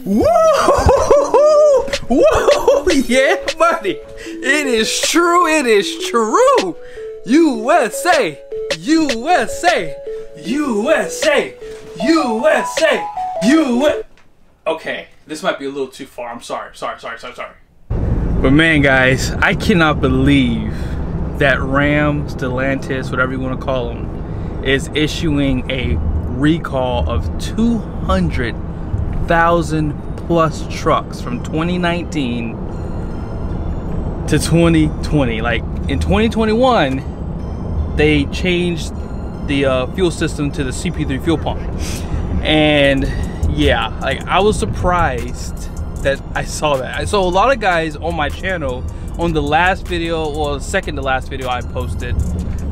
Woo! Woo! Yeah, buddy. It is true. It is true. USA. USA. USA. USA. USA. Okay, this might be a little too far. I'm sorry. Sorry. But man, guys, I cannot believe that Ram, Stellantis, whatever you want to call them, is issuing a recall of 200,000 plus trucks from 2019 to 2020. Like in 2021, they changed the fuel system to the CP3 fuel pump, and yeah, like I was surprised that I saw that. So a lot of guys on my channel on the last video, or the second to last video I posted,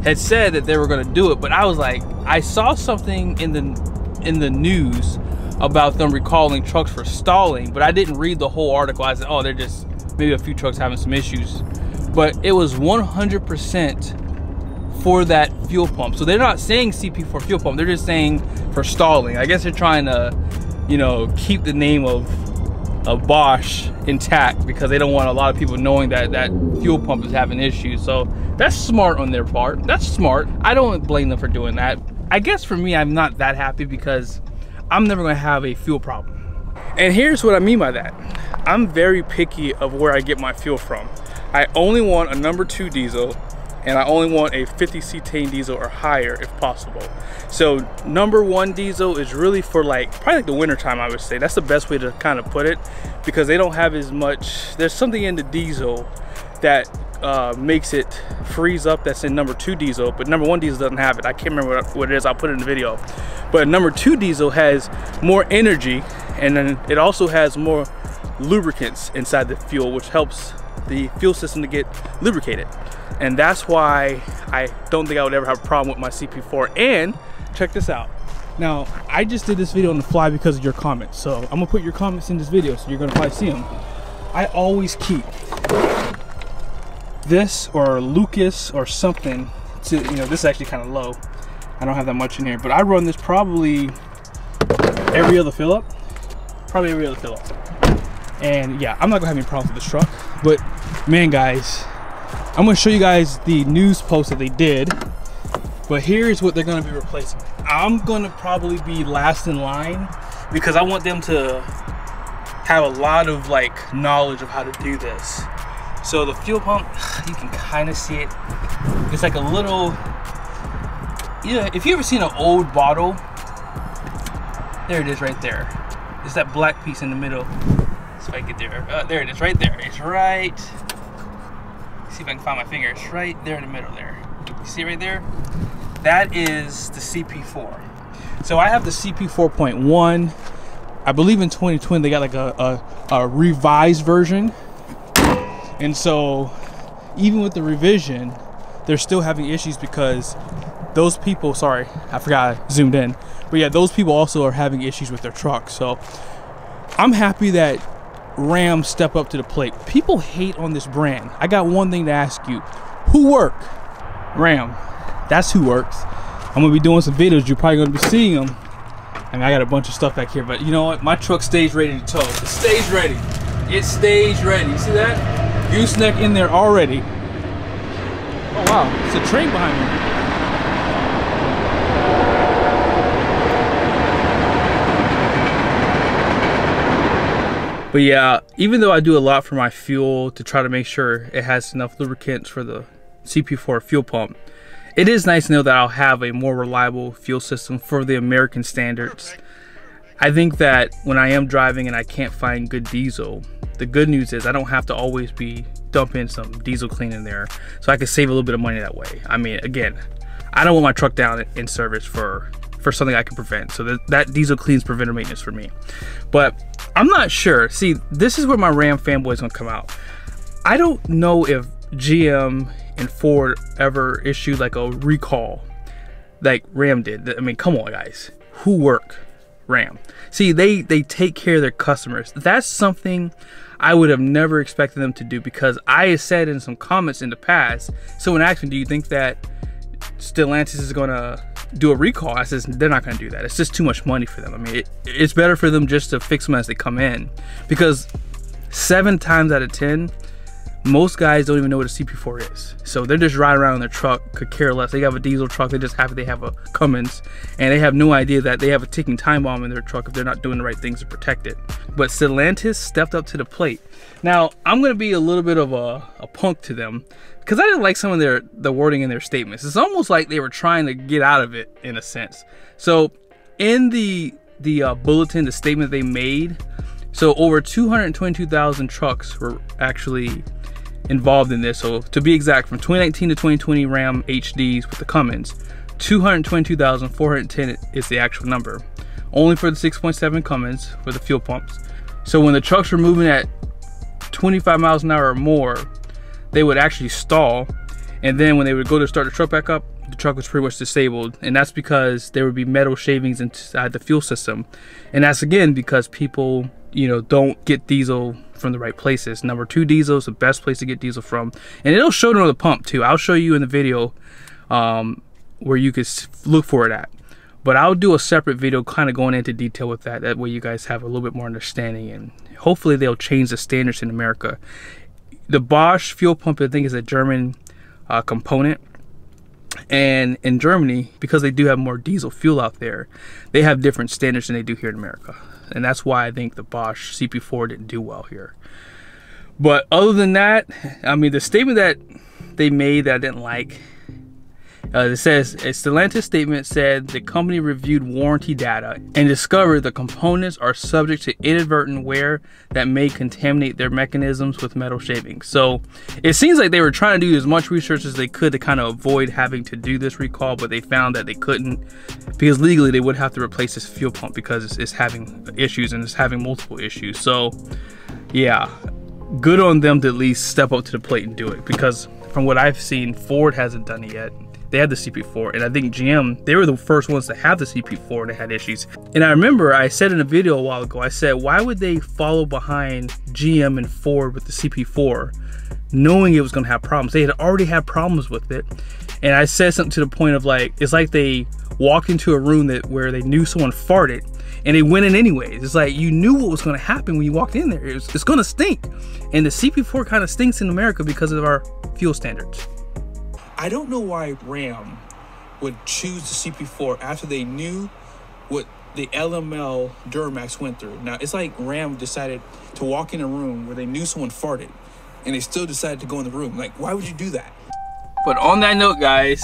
had said that they were going to do it, but I was like, I saw something in the news about them recalling trucks for stalling, but I didn't read the whole article. I said, oh, they're just maybe a few trucks having some issues, but it was 100% for that fuel pump. So they're not saying CP4 fuel pump, they're just saying for stalling. I guess they're trying to, you know, keep the name of Bosch intact because they don't want a lot of people knowing that that fuel pump is having issues. So that's smart on their part. That's smart. I don't blame them for doing that. I guess for me, I'm not that happy because I'm never gonna have a fuel problem. And here's what I mean by that. I'm very picky of where I get my fuel from. I only want a number 2 diesel, and I only want a 50 cetane diesel or higher if possible. So number 1 diesel is really for like, probably like the winter time, I would say. That's the best way to kind of put it, because they don't have as much, there's something in the diesel that makes it freeze up that's in number 2 diesel, but number 1 diesel doesn't have it. I can't remember what it is, I'll put it in the video. But number 2 diesel has more energy, and then it also has more lubricants inside the fuel, which helps the fuel system to get lubricated. And that's why I don't think I would ever have a problem with my CP4. And check this out. Now, I just did this video on the fly because of your comments. So I'm gonna put your comments in this video, so you're gonna probably see them. I always keep this or Lucas or something to, you know, this is actually kind of low. I don't have that much in here, but I run this probably every other fill up. Probably every other fill up. And yeah, I'm not gonna have any problems with this truck. But man, guys, I'm gonna show you guys the news post that they did, but here's what they're gonna be replacing. I'm gonna probably be last in line because I want them to have a lot of like knowledge of how to do this. So the fuel pump, you can kind of see it. It's like a little, yeah, if you ever seen an old bottle, there it is right there. It's that black piece in the middle. See if I get there. There it is right there. It's right, see if I can find my finger. It's right there in the middle there. You see it right there? That is the CP4. So I have the CP4.1. I believe in 2020 they got like a revised version. And so even with the revision, they're still having issues because those people, sorry, I forgot I zoomed in. But yeah, those people also are having issues with their trucks. So I'm happy that Ram step up to the plate. People hate on this brand. I got one thing to ask you. Who work? Ram. That's who works. I'm gonna be doing some videos. You're probably gonna be seeing them. I mean, I got a bunch of stuff back here, but you know what? My truck stays ready to tow. It stays ready. It stays ready. You see that? Gooseneck in there already. Oh wow, it's a train behind me. But yeah, even though I do a lot for my fuel to try to make sure it has enough lubricants for the CP4 fuel pump, it is nice to know that I'll have a more reliable fuel system for the American standards. I think that when I am driving and I can't find good diesel, the good news is I don't have to always be dumping some diesel clean in there, so I can save a little bit of money that way. I mean, again, I don't want my truck down in service for something I can prevent. So that diesel clean is preventive maintenance for me. But I'm not sure. See, this is where my Ram fanboy is gonna come out. I don't know if GM and Ford ever issued like a recall like Ram did. I mean, come on, guys. Who work? Ram. See, they take care of their customers. That's something I would have never expected them to do, because I said in some comments in the past, someone asked me, do you think that Stellantis is gonna do a recall. I says they're not gonna do that. It's just too much money for them. I mean, it's better for them just to fix them as they come in, because 7 times out of 10, most guys don't even know what a CP4 is. So they're just riding around in their truck, could care less. They have a diesel truck, they just happy they have a Cummins, and they have no idea that they have a ticking time bomb in their truck if they're not doing the right things to protect it. But Stellantis stepped up to the plate. Now, I'm gonna be a little bit of a punk to them, because I didn't like some of the wording in their statements. It's almost like they were trying to get out of it in a sense. So in the bulletin, the statement they made, so over 222,000 trucks were actually involved in this. So to be exact, from 2019 to 2020 Ram HDs with the Cummins, 222,410 is the actual number, only for the 6.7 Cummins for the fuel pumps. So when the trucks were moving at 25 miles an hour or more, they would actually stall, and then when they would go to start the truck back up, the truck was pretty much disabled. And that's because there would be metal shavings inside the fuel system, and that's again because people, you know, don't get diesel from the right places. Number 2 diesel is the best place to get diesel from, and it'll show it on the pump too. I'll show you in the video where you could look for it at, but I'll do a separate video kind of going into detail with that. That way you guys have a little bit more understanding, and hopefully they'll change the standards in America. The Bosch fuel pump, I think, is a German component, and in Germany, because they do have more diesel fuel out there, they have different standards than they do here in America. And that's why I think the Bosch CP4 didn't do well here. But other than that, I mean, the statement that they made that I didn't like, it says, a Stellantis statement said the company reviewed warranty data and discovered the components are subject to inadvertent wear that may contaminate their mechanisms with metal shavings. So it seems like they were trying to do as much research as they could to kind of avoid having to do this recall, but they found that they couldn't, because legally they would have to replace this fuel pump because it's having issues, and it's having multiple issues. So yeah, good on them to at least step up to the plate and do it, because from what I've seen, Ford hasn't done it yet. They had the CP4, and I think GM, they were the first ones to have the CP4 and they had issues. And I remember I said in a video a while ago, I said, why would they follow behind GM and Ford with the CP4 knowing it was going to have problems? They had already had problems with it. And I said something to the point of like, it's like they walked into a room where they knew someone farted and they went in anyways. It's like you knew what was going to happen when you walked in there. It's going to stink. And the CP4 kind of stinks in America because of our fuel standards. I don't know why Ram would choose the CP4 after they knew what the LML Duramax went through. Now, it's like Ram decided to walk in a room where they knew someone farted, and they still decided to go in the room. Like, why would you do that? But on that note, guys,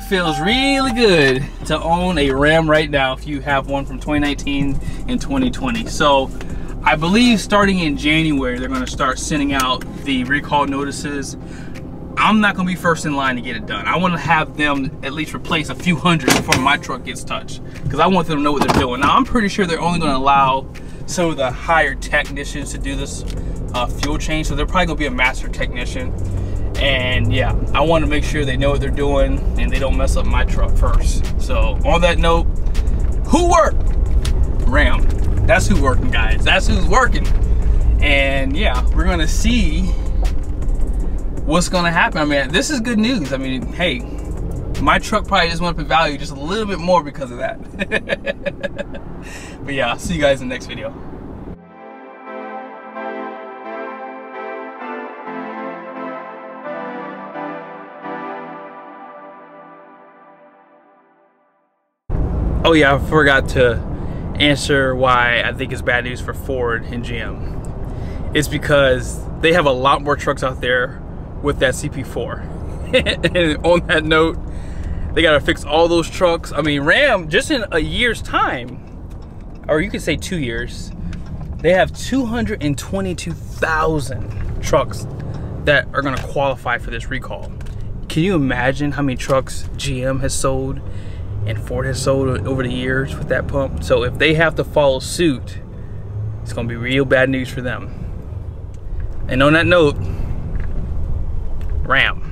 feels really good to own a Ram right now if you have one from 2019 and 2020. So I believe starting in January, they're going to start sending out the recall notices. I'm not gonna be first in line to get it done. I want to have them at least replace a few hundred before my truck gets touched, because I want them to know what they're doing. Now, I'm pretty sure they're only gonna allow some of the higher technicians to do this fuel change, so they're probably gonna be a master technician. And yeah, I want to make sure they know what they're doing and they don't mess up my truck first. So on that note, who worked? Ram. That's who working, guys. That's who's working. And yeah, we're gonna see what's gonna happen. I mean, this is good news. I mean, hey, my truck probably just went up in value just a little bit more because of that. But yeah, I'll see you guys in the next video. Oh yeah, I forgot to answer why I think it's bad news for Ford and GM. It's because they have a lot more trucks out there with that CP4. And on that note, they gotta fix all those trucks. I mean, Ram, just in a year's time, or you could say 2 years, they have 222,000 trucks that are gonna qualify for this recall. Can you imagine how many trucks GM has sold and Ford has sold over the years with that pump? So if they have to follow suit, it's gonna be real bad news for them. And on that note, Ram.